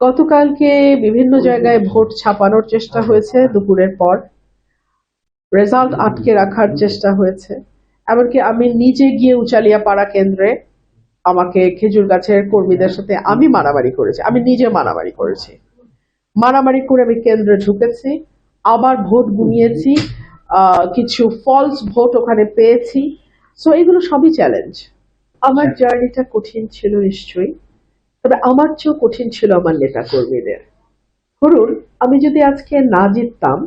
গতকালকে বিভিন্ন জায়গায় ভোট ছাপানোর চেষ্টা হয়েছে দুপুরের পর, রেজাল্ট আটকে রাখার চেষ্টা হয়েছে। এমনকি আমি নিজে গিয়ে উচালিয়াপাড়া কেন্দ্রে আমাকে খেজুর গাছের কর্মীদের সাথে আমি মারামারি করেছি, আমি নিজে মারামারি করেছি। মারামারি করে আমি কেন্দ্রে ঢুকেছি, আবার ভোট গুনিয়েছি, কিছু ফলস ভোট ওখানে পেয়েছি। সো এগুলো সবই চ্যালেঞ্জ। আমার জার্নিটা কঠিন ছিল নিশ্চয়ই, তবে আমার চেয়েও কঠিন ছিল আমার নেতা কর্মীদের। ধরুন, আমি যদি আজকে না জিততাম,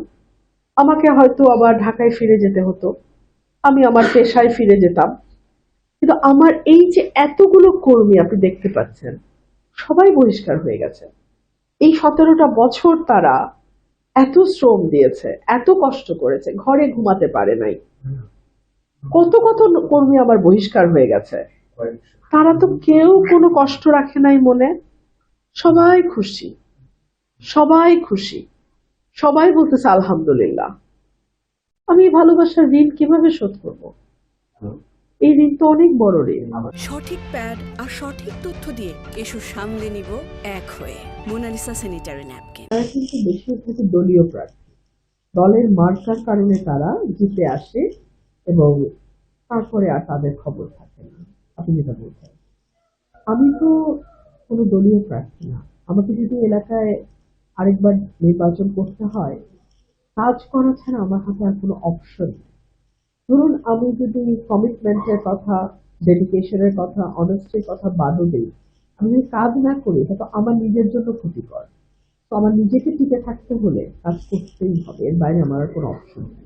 আমাকে হয়তো আবার ঢাকায় ফিরে যেতে হতো, আমি আমার পেশায় ফিরে যেতাম। কিন্তু আমার এই যে এতগুলো কর্মী আপনি দেখতে পাচ্ছেন, সবাই বহিষ্কার হয়ে গেছে। এই 17টা বছর তারা এত শ্রম দিয়েছে, এত কষ্ট করেছে, ঘরে ঘুমাতে পারে নাই। কত কত কর্মী আমার বহিষ্কার হয়ে গেছে, তারা তো কেউ কোনো কষ্ট রাখে নাই মনে। সবাই খুশি, সবাই খুশি, সবাই বলতেছে আলহামদুলিল্লাহ। আমি এই ভালোবাসার ঋণ কিভাবে শোধ করব? এই ঋণ তো অনেক বড় ঋণ। সঠিক প্যাড আর সঠিক তথ্য দিয়ে এসব সামলে নিব এক হয়ে। Monalisa sanitary napkin. তারা কিন্তু বেশিরভাগ দলীয় প্রার্থী, দলের মার্কার কারণে তারা জিতে আসে এবং তারপরে আর তাদের খবর থাকে না। আপনি যেটা বলছেন, আমি তো কোনো দলীয় প্রার্থী না। আমাকে যদি এলাকায় আরেকবার নির্বাচন করতে হয়, কাজ করা ছাড়া আমার হাতে আর কোনো অপশন নেই। ধরুন, আমি যদি কমিটমেন্টের কথা, ডেডিকেশনের কথা, অনেস্টির কথা বাদও দিই, আমি যদি কাজ না করি, এটা তো আমার নিজের জন্য ক্ষতিকর। তো আমার নিজেকে টিকে থাকতে হলে কাজ করতেই হবে, এর বাইরে আমার আর কোনো অপশন নেই।